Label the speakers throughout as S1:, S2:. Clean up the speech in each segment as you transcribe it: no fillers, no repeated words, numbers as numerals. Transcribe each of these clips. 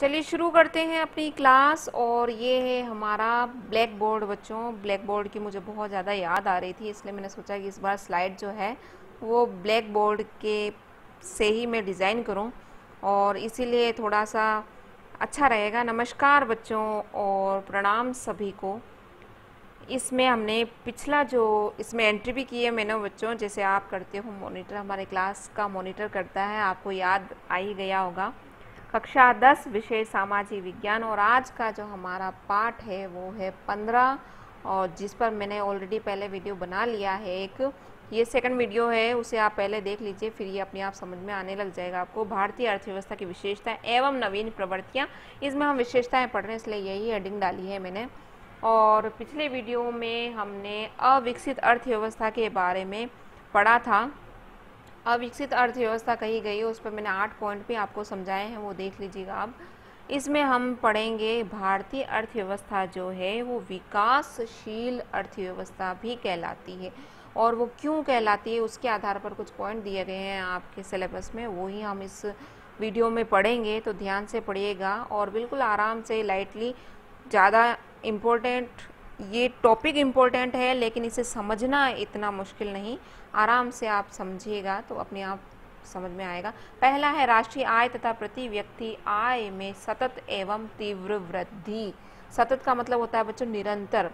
S1: चलिए शुरू करते हैं अपनी क्लास। और ये है हमारा ब्लैक बोर्ड। बच्चों, ब्लैक बोर्ड की मुझे बहुत ज़्यादा याद आ रही थी, इसलिए मैंने सोचा कि इस बार स्लाइड जो है वो ब्लैक बोर्ड के से ही मैं डिज़ाइन करूं, और इसीलिए थोड़ा सा अच्छा रहेगा। नमस्कार बच्चों और प्रणाम सभी को। इसमें हमने पिछला जो इसमें एंट्री भी की है मैंने बच्चों, जैसे आप करते हो मॉनिटर, हमारे क्लास का मॉनिटर करता है, आपको याद आ ही गया होगा। कक्षा 10 विषय सामाजिक विज्ञान, और आज का जो हमारा पाठ है वो है 15, और जिस पर मैंने ऑलरेडी पहले वीडियो बना लिया है। एक ये सेकंड वीडियो है, उसे आप पहले देख लीजिए, फिर ये अपने आप समझ में आने लग जाएगा आपको। भारतीय अर्थव्यवस्था की विशेषताएं एवं नवीन प्रवृत्तियां, इसमें हम विशेषताएं पढ़ रहे हैं, इसलिए यही हेडिंग डाली है मैंने। और पिछले वीडियो में हमने अविकसित अर्थव्यवस्था के बारे में पढ़ा था। अविकसित अर्थव्यवस्था कही गई है, उस पर मैंने 8 पॉइंट भी आपको समझाए हैं, वो देख लीजिएगा आप। इसमें हम पढ़ेंगे भारतीय अर्थव्यवस्था जो है वो विकासशील अर्थव्यवस्था भी कहलाती है, और वो क्यों कहलाती है उसके आधार पर कुछ पॉइंट दिए गए हैं आपके सिलेबस में, वो ही हम इस वीडियो में पढ़ेंगे। तो ध्यान से पढ़िएगा और बिल्कुल आराम से, लाइटली। ज़्यादा इम्पोर्टेंट, ये टॉपिक इम्पोर्टेंट है लेकिन इसे समझना इतना मुश्किल नहीं, आराम से आप समझिएगा तो अपने आप समझ में आएगा। पहला है राष्ट्रीय आय तथा प्रति व्यक्ति आय में सतत एवं तीव्र वृद्धि। सतत का मतलब होता है बच्चों निरंतर,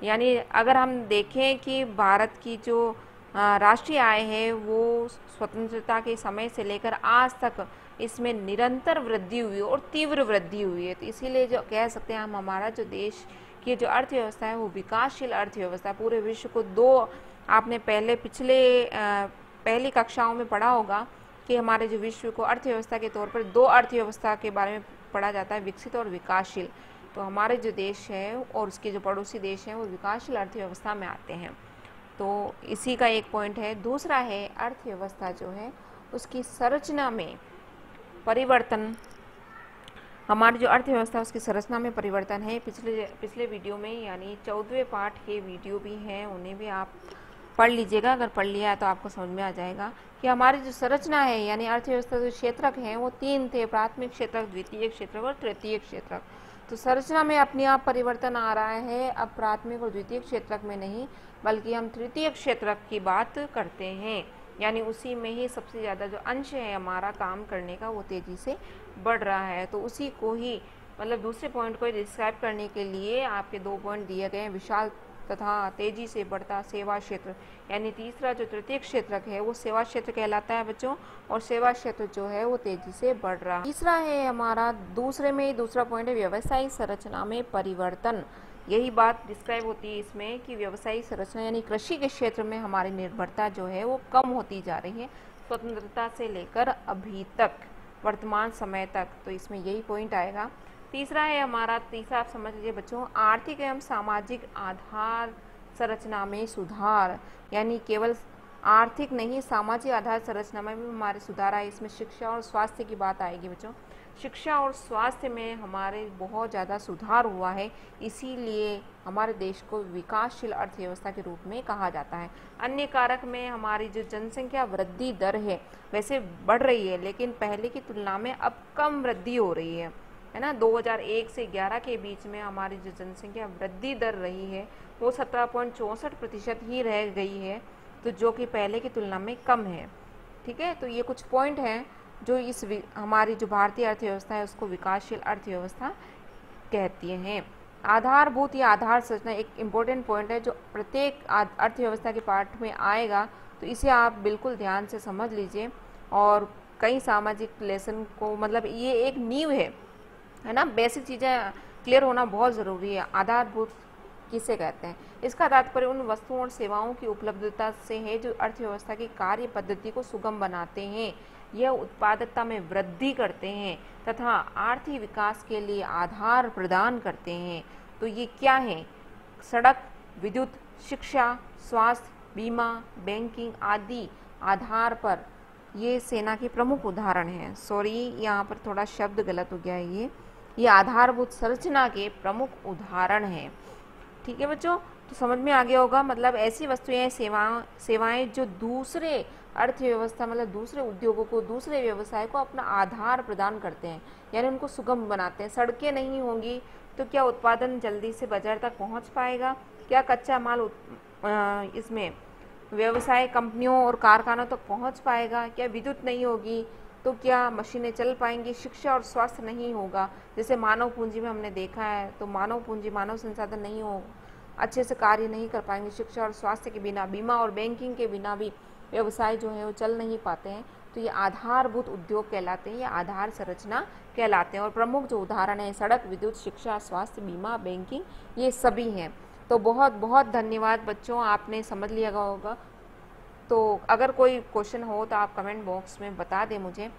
S1: यानी अगर हम देखें कि भारत की जो राष्ट्रीय आय है वो स्वतंत्रता के समय से लेकर आज तक इसमें निरंतर वृद्धि हुई और तीव्र वृद्धि हुई है। तो इसीलिए जो कह सकते हैं हम, हमारा जो देश की जो अर्थव्यवस्था है वो विकासशील अर्थव्यवस्था। पूरे विश्व को दो, आपने पहली कक्षाओं में पढ़ा होगा कि हमारे जो विश्व को अर्थव्यवस्था के तौर पर 2 अर्थव्यवस्था के बारे में पढ़ा जाता है, विकसित और विकासशील। तो हमारे जो देश है और उसके जो पड़ोसी देश हैं वो विकासशील अर्थव्यवस्था में आते हैं। तो इसी का एक पॉइंट है। दूसरा है अर्थव्यवस्था जो है उसकी संरचना में परिवर्तन। हमारी जो अर्थव्यवस्था उसकी संरचना में परिवर्तन है। पिछले वीडियो में, यानी 14वें पाठ के वीडियो भी हैं, उन्हें भी आप पढ़ लीजिएगा। अगर पढ़ लिया है तो आपको समझ में आ जाएगा कि हमारी जो संरचना है, यानी अर्थव्यवस्था जो क्षेत्रक हैं वो 3 थे: प्राथमिक क्षेत्रक, द्वितीयक क्षेत्रक और तृतीयक क्षेत्रक। तो संरचना में अपने आप परिवर्तन आ रहा है, अब प्राथमिक और द्वितीयक क्षेत्रक में नहीं, बल्कि हम तृतीयक क्षेत्रक की बात करते हैं, यानी उसी में ही सबसे ज़्यादा जो अंश है हमारा काम करने का वो तेज़ी से बढ़ रहा है। तो उसी को ही, मतलब दूसरे पॉइंट को डिस्क्राइब करने के लिए आपके 2 पॉइंट दिए गए हैं: विशाल तथा तेजी से बढ़ता सेवा क्षेत्र। यानी तीसरा जो तृतीयक क्षेत्रक है वो सेवा क्षेत्र कहलाता है बच्चों, और सेवा क्षेत्र जो है वो तेजी से बढ़ रहा है। तीसरा है हमारा, दूसरा पॉइंट है व्यवसायिक संरचना में परिवर्तन। यही बात डिस्क्राइब होती है इसमें कि व्यवसायिक संरचना यानी कृषि के क्षेत्र में हमारी निर्भरता जो है वो कम होती जा रही है, स्वतंत्रता से लेकर अभी तक, वर्तमान समय तक। तो इसमें यही पॉइंट आएगा। तीसरा है हमारा, तीसरा आप समझ लीजिए बच्चों, आर्थिक एवं सामाजिक आधार संरचना में सुधार। यानी केवल आर्थिक नहीं, सामाजिक आधार संरचना में भी हमारे सुधार आए। इसमें शिक्षा और स्वास्थ्य की बात आएगी बच्चों। शिक्षा और स्वास्थ्य में हमारे बहुत ज़्यादा सुधार हुआ है, इसीलिए हमारे देश को विकासशील अर्थव्यवस्था के रूप में कहा जाता है। अन्य कारक में हमारी जो जनसंख्या वृद्धि दर है वैसे बढ़ रही है, लेकिन पहले की तुलना में अब कम वृद्धि हो रही है ना। 2001 से 11 के बीच में हमारी जो जनसंख्या वृद्धि दर रही है वो 17.64% ही रह गई है, तो जो कि पहले की तुलना में कम है। ठीक है, तो ये कुछ पॉइंट हैं जो हमारी जो भारतीय अर्थव्यवस्था है उसको विकासशील अर्थव्यवस्था कहती हैं। आधारभूत या आधार संरचना एक इम्पोर्टेंट पॉइंट है जो प्रत्येक अर्थव्यवस्था के पाठ में आएगा, तो इसे आप बिल्कुल ध्यान से समझ लीजिए। और कई सामाजिक लेसन को, मतलब ये एक नींव है ना, बेसिक चीज़ें क्लियर होना बहुत ज़रूरी है। आधारभूत किसे कहते हैं? इसका तात्पर्य उन वस्तुओं और सेवाओं की उपलब्धता से है जो अर्थव्यवस्था की कार्य पद्धति को सुगम बनाते हैं, यह उत्पादकता में वृद्धि करते हैं तथा आर्थिक विकास के लिए आधार प्रदान करते हैं। तो ये क्या है? सड़क, विद्युत, शिक्षा, स्वास्थ्य, बीमा, बैंकिंग आदि आधार पर ये सेना के प्रमुख उदाहरण हैं। सॉरी, यहाँ पर थोड़ा शब्द गलत हो गया है। ये आधारभूत संरचना के प्रमुख उदाहरण हैं। ठीक है बच्चों, तो समझ में आ गया होगा। मतलब ऐसी वस्तुएं, सेवाएं जो दूसरे अर्थव्यवस्था मतलब दूसरे उद्योगों को, दूसरे व्यवसाय को अपना आधार प्रदान करते हैं, यानी उनको सुगम बनाते हैं। सड़कें नहीं होंगी तो क्या उत्पादन जल्दी से बाजार तक पहुंच पाएगा? क्या कच्चा माल इसमें व्यवसाय कंपनियों और कारखानों तक पहुंच पाएगा? क्या विद्युत नहीं होगी तो क्या मशीनें चल पाएंगी? शिक्षा और स्वास्थ्य नहीं होगा, जैसे मानव पूंजी में हमने देखा है, तो मानव पूंजी, मानव संसाधन नहीं हो, अच्छे से कार्य नहीं कर पाएंगे। शिक्षा और स्वास्थ्य के बिना, बीमा और बैंकिंग के बिना भी व्यवसाय जो है वो चल नहीं पाते हैं। तो ये आधारभूत उद्योग कहलाते हैं, ये आधार संरचना कहलाते हैं। और प्रमुख जो उदाहरण है सड़क, विद्युत, शिक्षा, स्वास्थ्य, बीमा, बैंकिंग, ये सभी हैं। तो बहुत बहुत धन्यवाद बच्चों, आपने समझ लिया होगा। तो अगर कोई क्वेश्चन हो तो आप कमेंट बॉक्स में बता दें मुझे।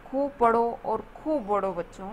S1: खूब पढ़ो और खूब बढ़ो बच्चों।